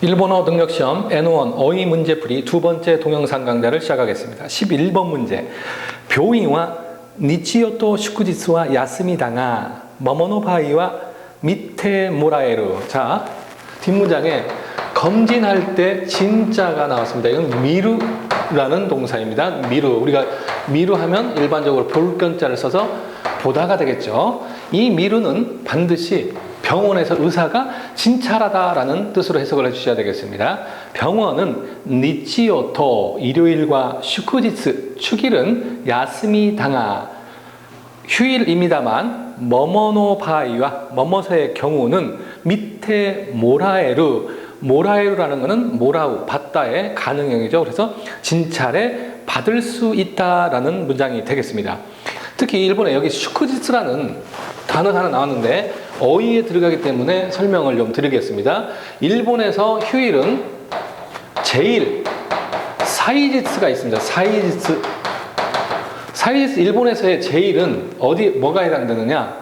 일본어 능력시험 N1 어휘 문제풀이 두 번째 동영상 강좌를 시작하겠습니다. 11번 문제. 묘이와 니치요토 슈쿠지츠와 야스미다가 뭐뭐노 바이와 밑에 모라에루. 자, 뒷문장에 검진할 때 진짜가 나왔습니다. 이건 미루라는 동사입니다. 미루. 우리가 미루하면 일반적으로 볼견자를 써서 보다가 되겠죠. 이 미루는 반드시 병원에서 의사가 진찰하다라는 뜻으로 해석을 해주셔야 되겠습니다. 병원은 니치요토 일요일과 슈쿠지츠 축일은 야스미다가 휴일입니다만 뭐뭐노 바이와 뭐뭐서의 경우는 밑에 모라에루 모라에루라는 것은 모라우 받다의 가능형이죠. 그래서 진찰에 받을 수 있다라는 문장이 되겠습니다. 특히 일본에 여기 슈쿠지츠라는 단어가 하나 나왔는데 어휘에 들어가기 때문에 설명을 좀 드리겠습니다. 일본에서 휴일은 제일 사이지츠가 있습니다. 사이지츠 일본에서의 제일은 뭐가 해당되느냐?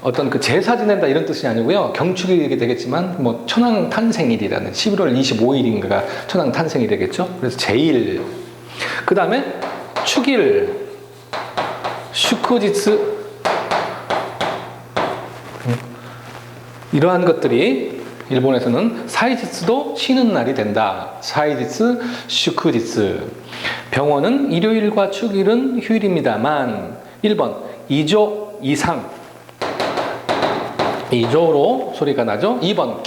어떤 그 제사 지낸다 이런 뜻이 아니고요. 경축일이 되겠지만 뭐 천황 탄생일이라는 11월 25일인가가 천황 탄생이 되겠죠. 그래서 제일. 그 다음에 축일, 슈쿠지츠 이러한 것들이 일본에서는 사이지츠도 쉬는 날이 된다. 사이지츠, 슈쿠지츠. 병원은 일요일과 축일은 휴일입니다만 1번 2조 이상 2조로 소리가 나죠. 2번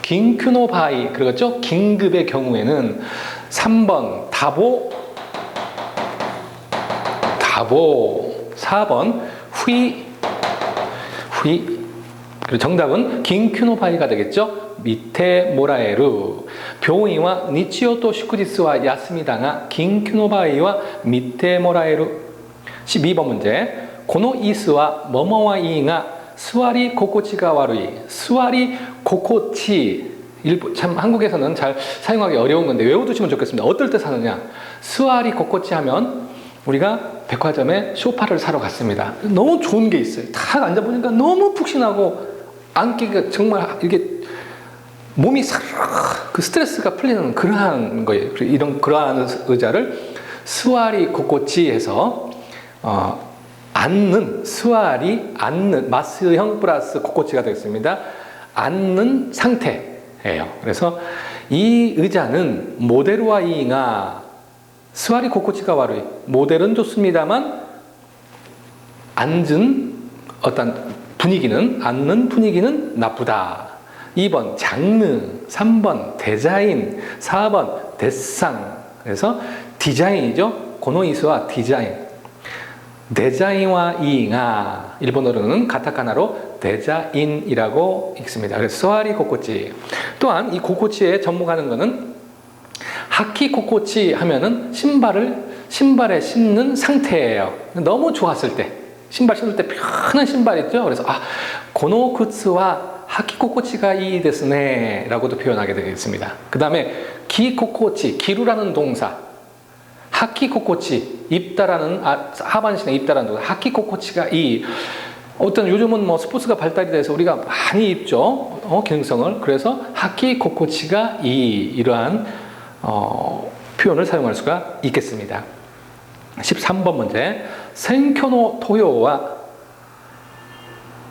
긴큐노 바이 그러겠죠. 긴급의 경우에는 3번 다보 4번 후이 그리고 정답은 긴큐노 바이가 되겠죠. 밑에 모라에루 묘이와 니치요토 슈쿠지츠와 야스미다가 긴큐노 바이와 밑에 모라에루 12번 문제 고노 이스와 뭐뭐와 이가 스와리 코코치가 와루이 스와리 코코치 참 한국에서는 잘 사용하기 어려운 건데 외워두시면 좋겠습니다. 어떨 때 사느냐 스와리 코코치 하면 우리가 백화점에 소파를 사러 갔습니다. 너무 좋은 게 있어요. 탁 앉아보니까 너무 푹신하고 앉기가 정말 이게 몸이 그 스트레스가 풀리는 그러한 거예요. 그러한 의자를 스와리 코코치 해서 앉는 마스형 플러스 코코치가 되겠습니다. 앉는 상태예요. 그래서 이 의자는 모데루와 이가 스와리 코코치가 와루이 모델은 좋습니다만 앉는 분위기는 나쁘다. 2번 장르, 3번 디자인, 4번 데상. 그래서 디자인이죠. 고노이스와 디자인와 이가 일본어로는 가타카나로 데자인이라고 읽습니다. 그래서 스와리 코코치. 또한 이 코코치에 접목하는 것은 하키 코코치 하면은 신발에 신는 상태예요. 너무 좋았을 때 신발 신을 때 편한 신발 있죠. 그래서 고노 쿠츠와 하키 코코치가 이 데스네 라고도 표현하게 되겠습니다. 그 다음에 기 코코치 기루라는 동사 하키 코코치 입다라는 하반신에 입다라는 동사 하키 코코치가 어떤 요즘은 뭐 스포츠가 발달이 돼서 우리가 많이 입죠. 기능성을. 그래서 하키 코코치가 이러한 표현을 사용할 수가 있겠습니다. 13번 문제 센쿄노 토요와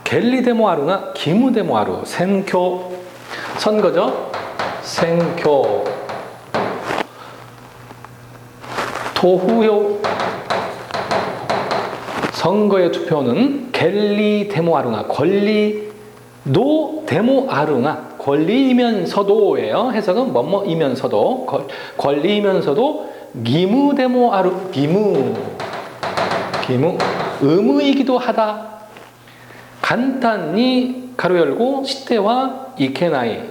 겔리데모하루나 기무데모하루 센쿄 선거죠. 센쿄 토후요 선거의 투표는 겔리데모하루나 권리도 데모하루나 권리이면서도예요. 해석은 뭐뭐이면서도 권리이면서도 기무데모하루 기무 의무이기도 하다. 간단히 가로 열고 시테와 이케나이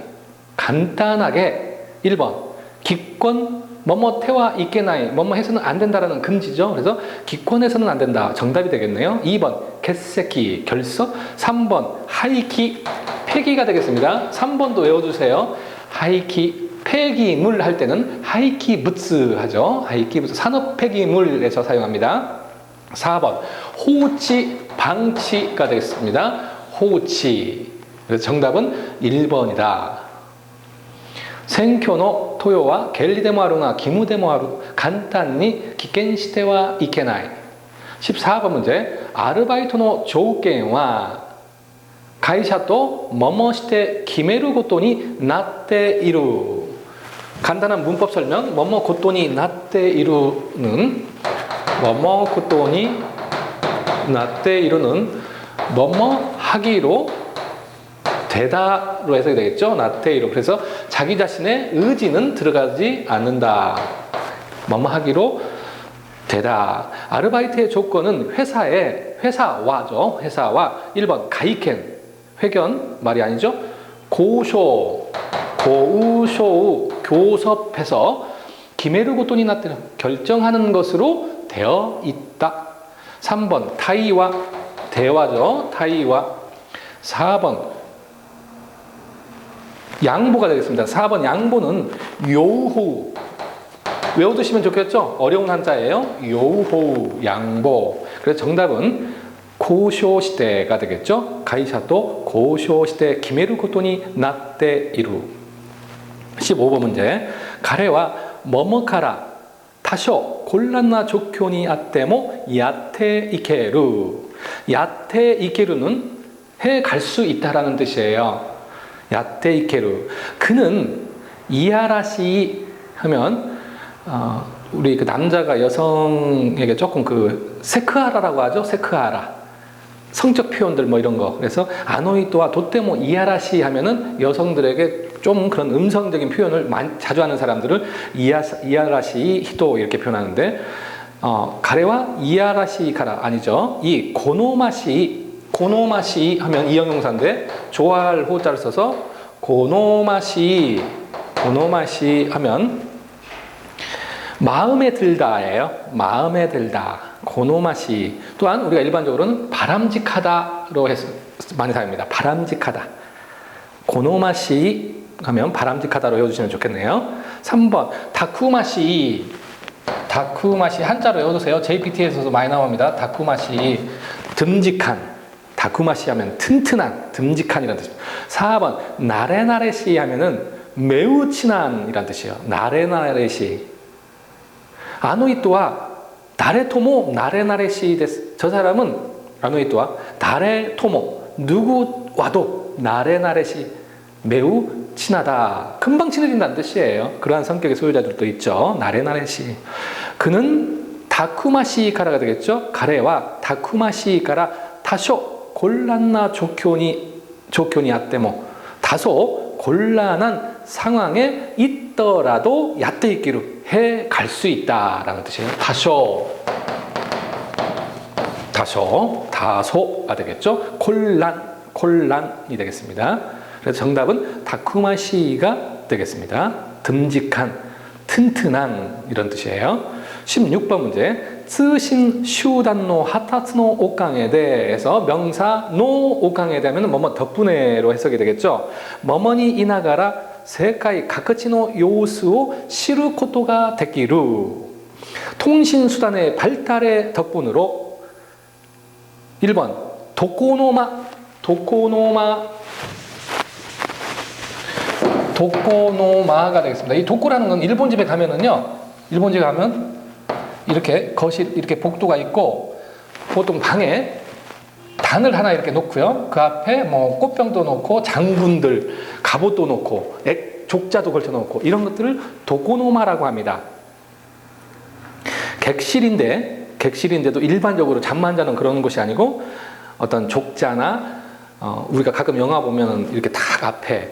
간단하게 1번 기권 뭐뭐테와 이케나이 뭐뭐 해서는 안 된다라는 금지죠. 그래서 기권해서는 안 된다. 정답이 되겠네요. 2번 개세키 결석 3번 하이키 폐기가 되겠습니다. 3번도 외워주세요. 하이키 폐기물 할 때는 하이키 부츠 하죠. 하이키 부츠 산업 폐기물에서 사용합니다. 4번 호우치 방치가 되겠습니다. 호우치 그래서 정답은 1번이다. 생교노 토요와 겔리데모하루가 기무데모하루 간단히 기켄시테와 이케나이. 14번 문제. 아르바이토노 조우겐와 가이샤또 뭐뭐して 決める 고토니 나tte 이루. 간단한 문법 설명. 뭐뭐 고토니 나tte 이루는 뭐뭐 고토니 나tte 이루는 뭐뭐 하기로 되다로 해석이 되겠죠. 나테이로. 그래서 자기 자신의 의지는 들어가지 않는다. 뭐뭐 하기로 되다. 아르바이트의 조건은 회사와죠. 회사와 1번 가이켄 회견 말이 아니죠. 고우쇼 교섭해서 기메르 고토니 나테 결정하는 것으로 되어 있다. 3번 타이와 대화죠. 타이와. 4번 양보가 되겠습니다. 4번 양보는 요호. 외워두시면 좋겠죠? 어려운 한자예요. 요호, 양보. 그래서 정답은 고쇼시대가 되겠죠? 가이샤또 고쇼시대 기메르 고토니 나tte 이루. 15번 문제. 가레와 뭐뭐카라 타쇼 곤란나 조건이 아때모 야테 이케루. 야테 이케루는 해 갈 수 있다라는 뜻이에요. 야테 이케루. 그는 이하라시 하면 우리 그 남자가 여성에게 조금 그 세크하라라고 하죠. 세크하라. 성적 표현들 뭐 이런 거. 그래서 아노이토와 도테모 이하라시 하면은 여성들에게 좀 그런 음성적인 표현을 자주 하는 사람들을 이하라시 히토 이렇게 표현하는데 가레와 이하라시 가라 아니죠. 이 고노마시 하면 이형용사인데 좋아할 호자를 써서 고노마시 하면 마음에 들다예요. 마음에 들다. 고노마시. 또한 우리가 일반적으로는 바람직하다로 해서 많이 사용합니다. 바람직하다. 고노마시 하면 바람직하다로 외워주시면 좋겠네요. 3번 다쿠마시 한자로 외워두세요. JPT에서도 많이 나옵니다. 다쿠마시 듬직한. 다쿠마시 하면 튼튼한, 듬직한이라는 뜻입니다. 4번 나레나레시 하면은 매우 친한이라는 뜻이에요. 나레나레시. 아노이토와 나레토모 나레나레시 데스. 저 사람은 아노이토와 나레토모 누구와도 나레나레시 매우 친하다. 금방 친해진다는 뜻이에요. 그러한 성격의 소유자들도 있죠. 나레나레시. 그는 다쿠마시카라가 되겠죠. 가레와 다쿠마시카라 타쇼 곤란나 조건이 아때모 다소 곤란한 상황에 있더라도 야떼 있기로 해 갈 수 있다라는 뜻이에요. 다소가 되겠죠. 곤란이 되겠습니다. 그래서 정답은 다쿠마시가 되겠습니다. 듬직한, 튼튼한 이런 뜻이에요. 16번 문제. 쓰신 슈단노 하타츠노 오강에 대해서 명사 노 오강에 대하면 뭐뭐 덕분에로 해석이 되겠죠. 뭐뭐니 이나가라 세카이 가크치노 요스오 시루 코토가 데키루. 통신수단의 발달의 덕분으로 1번 도코노마가 되겠습니다. 이 도코라는 건 일본 집에 가면은요. 일본 집에 가면 이렇게 거실 이렇게 복도가 있고 보통 방에 단을 하나 이렇게 놓고요. 그 앞에 뭐 꽃병도 놓고 장군들 갑옷도 놓고 족자도 걸쳐 놓고 이런 것들을 도코노마라고 합니다. 객실인데도 일반적으로 잠만 자는 그런 곳이 아니고 어떤 족자나 우리가 가끔 영화 보면은 이렇게 딱 앞에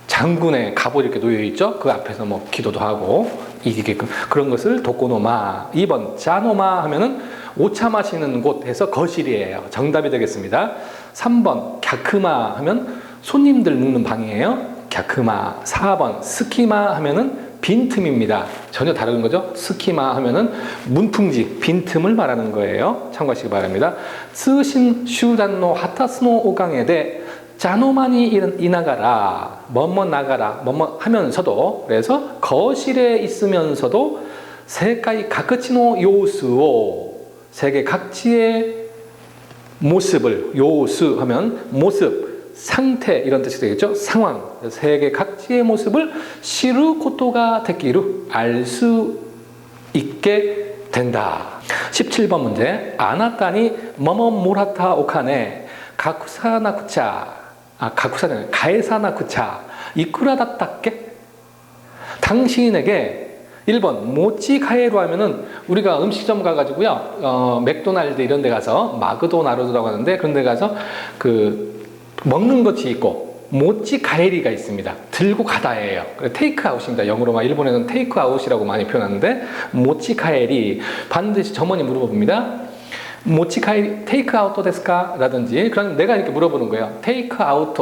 장군의 갑옷 이렇게 놓여 있죠. 그 앞에서 뭐 기도도 하고 이게 그런 것을 도코노마. 2번 자노마 하면은 오차 마시는 곳에서 거실이에요. 정답이 되겠습니다. 3번 갸크마 하면 손님들 묵는 방이에요. 갸크마. 4번 스키마 하면은 빈틈입니다. 전혀 다른 거죠. 스키마 하면은 문풍지, 빈틈을 말하는 거예요. 참고하시기 바랍니다. 쓰신 슈단노 하타스노 오강에 대 자노마니 이나가라, 뭐뭐 나가라, 뭐뭐 하면서도, 그래서 거실에 있으면서도 세카이 가크치노 요스오, 세계 각지의 모습을, 요스 하면 모습, 상태 이런 뜻이 되겠죠. 상황, 세계 각지의 모습을 시루 코토가 데키루, 알 수 있게 된다. 17번 문제. 아나타니 뭐뭐 모라타 오카네 가쿠사나쿠차, 가쿠사는 가에사나쿠차 이쿠라 다ttakke? 당신에게 1번 모찌 카에루 하면은 우리가 음식점 가가지고요, 맥도날드 이런 데 가서 마크도나르드라고 하는데 그런 데 가서 그 먹는 것이 있고 모찌 카에리가 있습니다. 들고 가다예요. 테이크 아웃입니다. 영어로 일본에는 테이크 아웃이라고 많이 표현하는데 모찌 카에리, 반드시 점원이 물어봅니다. 모찌 카에리 테이크 아웃 데스까? 라든지, 그럼 내가 이렇게 물어보는 거예요. 테이크 아웃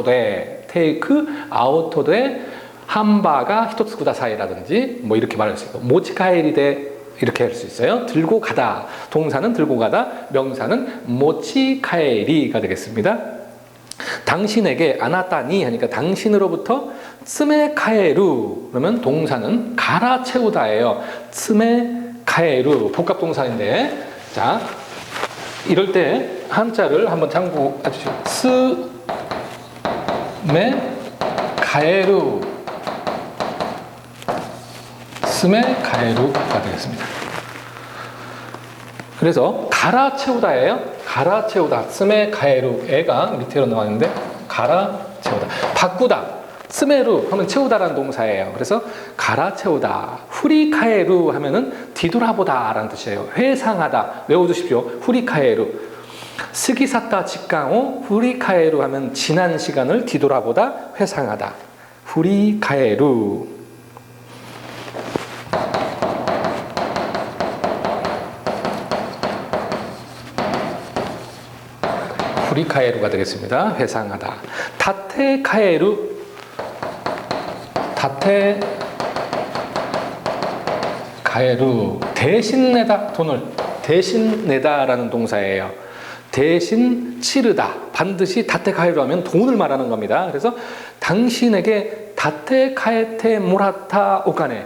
데 함바가 히토츠 쿠다사이라든지 뭐 이렇게 말할 수 있고, 모치카에리데 이렇게 할 수 있어요. 들고 가다, 동사는 들고 가다, 명사는 모치카에리가 되겠습니다. 당신에게 아나타니 하니까 당신으로부터 스메카에루, 그러면 동사는 갈아채우다예요. 스메카에루 복합 동사인데, 자 이럴 때 한자를 한번 참고해 주시죠. 스메카에루, 스메카에루가 되겠습니다. 그래서 갈아채우다예요. 갈아채우다, 스메카에루. 애가 밑으로 나왔는데 갈아채우다, 바꾸다. 스메루 하면 채우다라는 동사예요. 그래서 갈아채우다. 후리카에루 하면은 뒤돌아보다 라는 뜻이에요. 회상하다. 외워두십시오. 후리카에루. 스기사타 직강호 후리카에루 하면 지난 시간을 뒤돌아보다, 회상하다. 후리카에루. 후리카에루가 되겠습니다. 회상하다. 다테카에루, 다테카에루 대신 내다, 돈을 대신 내다라는 동사예요. 대신 치르다, 반드시 다테카에루 하면 돈을 말하는 겁니다. 그래서 당신에게 다테카에테 모라타 오카네,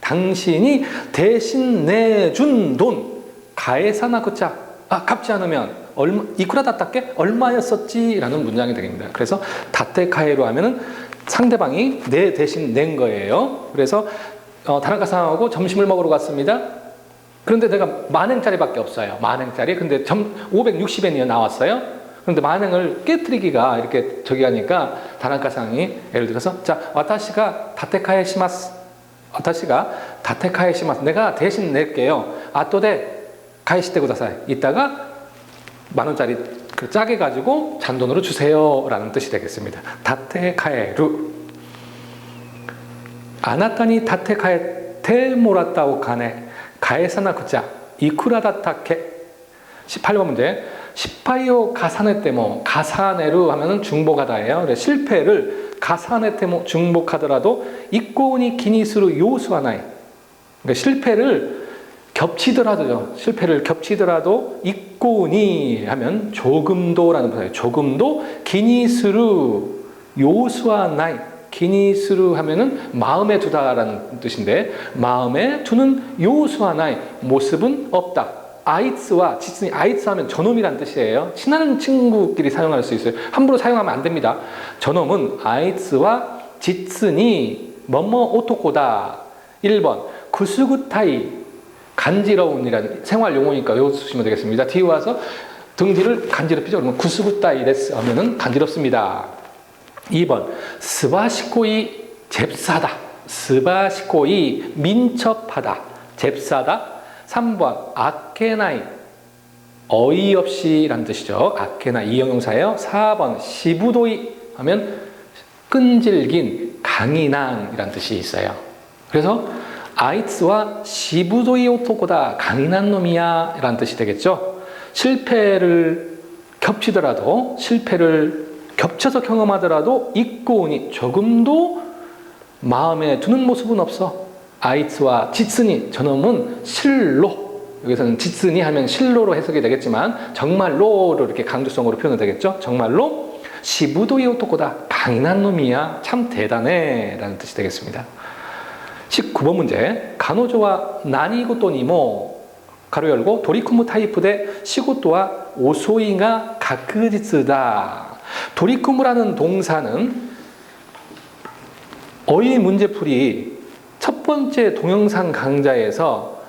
당신이 대신 내준 돈, 가에사나쿠차, 갚지 않으면 이쿠라 다ttakke? 얼마였었지? 라는 문장이 되겠습니다. 그래서 다테카에루 하면은 상대방이 내 대신 낸 거예요. 그래서 다나카상하고 점심을 먹으러 갔습니다. 그런데 내가 만행짜리밖에 없어요. 만행짜리. 근데 560엔이 나왔어요. 그런데 만행을 깨뜨리기가 이렇게 저기 하니까 다나카상이 예를 들어서, 자, 와타시가 다테카에 시마스, 내가 대신 낼게요. 아또데 가이시테 구다사이, 이따가 만원짜리 짜게 가지고 잔돈으로 주세요 라는 뜻이 되겠습니다. 다테카에루. 아나타니 다테카에테 모라타 오카네 가에사나쿠차 이쿠라 다ttakke? 18번 문제. 시파이오 가사네테모, 가사네루 하면은 중복하다예요. 실패를 가사네테모 중복하더라도 이꼬니 기니스루 요수와 나이, 그러니까 실패를 겹치더라도 이꼬니 하면 조금도라는 뜻이에요. 조금도 기니스루 요수와 나이, 기니스루 하면은 마음에 두다라는 뜻인데, 마음에 두는 요수와 나이, 모습은 없다. 아이츠와 지츠니, 아이츠 하면 저놈이란 뜻이에요. 친한 친구끼리 사용할 수 있어요. 함부로 사용하면 안 됩니다. 저놈은 아이츠와 지츠니 뭐뭐 오토코다. 1번 구스구타이, 간지러운이라는 생활 용어니까 외워주시면 되겠습니다. 뒤에 와서 등지를 간지럽히죠. 그러면 구스구타이 데스 하면은 간지럽습니다. 2번 스바시코이 잽싸다, 스바시코이 민첩하다, 잽싸다. 3번 아케나이, 어이없이 라는 뜻이죠. 아케나 이형용사예요. 4번 시부도이 하면 끈질긴, 강인한 이라는 뜻이 있어요. 그래서 아이츠와 시부도이 오토코다, 강인한 놈이야 라는 뜻이 되겠죠. 실패를 겹쳐서 경험하더라도 이꼬니, 조금도 마음에 두는 모습은 없어. 아이츠와 지츠니, 저놈은 실로, 여기서는 지츠니 하면 실로로 해석이 되겠지만 정말로로 이렇게 강조성으로 표현이 되겠죠. 정말로 시부도이 오토코다, 강인한 놈이야, 참 대단해 라는 뜻이 되겠습니다. 19번 문제. 가노조와 나니고토니모 가로 열고 도리쿠무 타이프 대 시고토와 오소이가 가크지츠다. 도리쿠무라는 동사는 어휘 문제풀이 첫 번째 동영상 강좌에서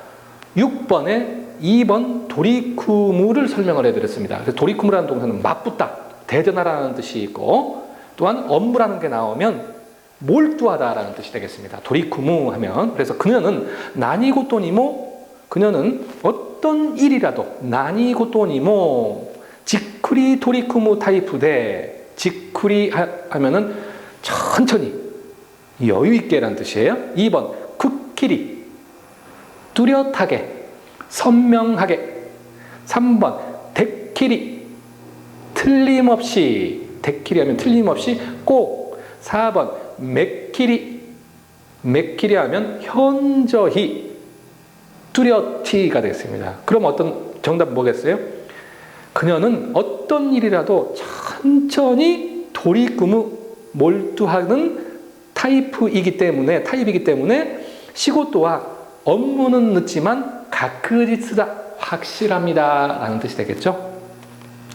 6번에 2번 도리쿠무를 설명을 해드렸습니다. 그래서 도리쿠무라는 동사는 맞붙다, 대전하라는 뜻이 있고, 또한 업무라는 게 나오면 몰두하다라는 뜻이 되겠습니다. 도리쿠무 하면. 그래서 그녀는 나니고토니모, 그녀는 어떤 일이라도 나니고토니모 지쿠리 도리쿠무 타입대, 지쿠리 하면은 천천히 여유 있게라는 뜻이에요. 2번 쿠키리 뚜렷하게 선명하게. 3번 데키리 틀림없이, 데키리 하면 틀림없이 꼭. 4번 맥키리 하면 현저히 뚜렷이가 되겠습니다. 그럼 어떤 정답 뭐겠어요? 그녀는 어떤 일이라도 천천히 도리쿠무 몰두하는 타입이기 때문에 시고토와 업무는 늦지만 가크지스다, 확실합니다 라는 뜻이 되겠죠.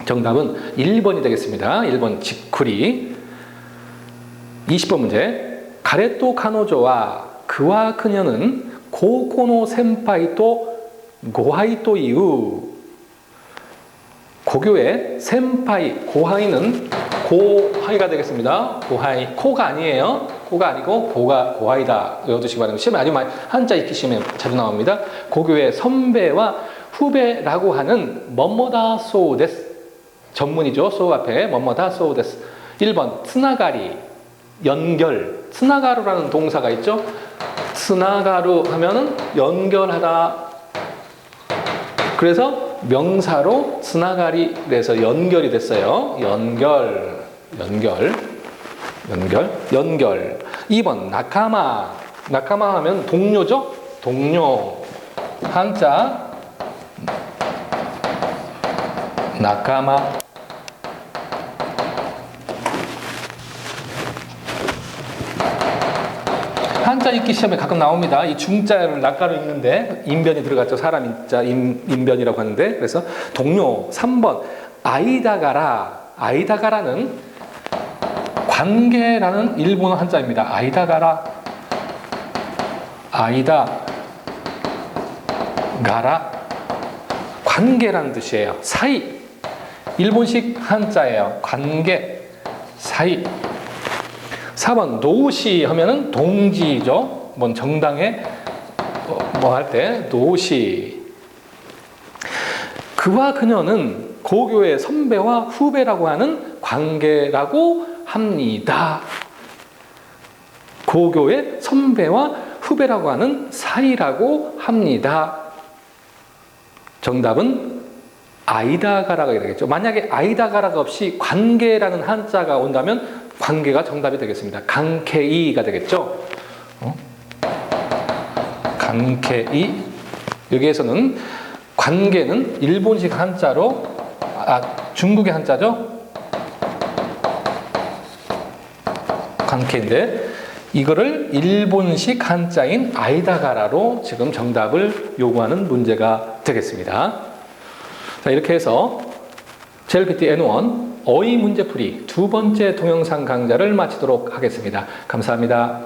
정답은 1번이 되겠습니다. 1번 지쿠리. 20번 문제. 가레토 카노조와 그와 그녀는 고코노 센파이토 고하이토 이후. 고교의 센파이, 고하이는 고하이가 되겠습니다. 고하이, 코가 아니에요. 코가 아니고 고하이다 외워두시기 바랍니다. 시험에 아주 많이 한자 읽기 시험에 자주 나옵니다. 고교의 선배와 후배라고 하는 뭐뭐다 소데스. 전문이죠. 소 앞에 뭐뭐다 소데스. 1번 스나가리, 연결. 스나가루라는 동사가 있죠. 스나가루 하면은 연결하다. 그래서 명사로 스나가리, 그래서 연결이 됐어요. 연결. 2번 나카마. 나카마 하면 동료죠. 동료. 한자 나카마. 한자 읽기 시험에 가끔 나옵니다. 이 중자를 낙가로 읽는데 인변이 들어갔죠. 사람 인자 인변이라고 하는데, 그래서 동료. 3번 아이다가라. 아이다가라는 관계라는 일본어 한자입니다. 아이다가라. 아이다가라 관계라는 뜻이에요. 사이. 일본식 한자예요. 관계, 사이. 4번 노시 하면은 동지죠. 뭔 정당에 뭐 할 때 노시. 그와 그녀는 고교의 선배와 후배라고 하는 관계라고 합니다. 고교의 선배와 후배라고 하는 사이라고 합니다. 정답은 아이다가라가 되겠죠. 만약에 아이다가라가 없이 관계라는 한자가 온다면 관계가 정답이 되겠습니다. 강케이가 되겠죠. 강케이. 여기에서는 관계는 일본식 한자로, 중국의 한자죠. 관계인데 이거를 일본식 한자인 아이다가라로 지금 정답을 요구하는 문제가 되겠습니다. 자, 이렇게 해서 JLPT N1 어휘 문제풀이 두 번째 동영상 강좌를 마치도록 하겠습니다. 감사합니다.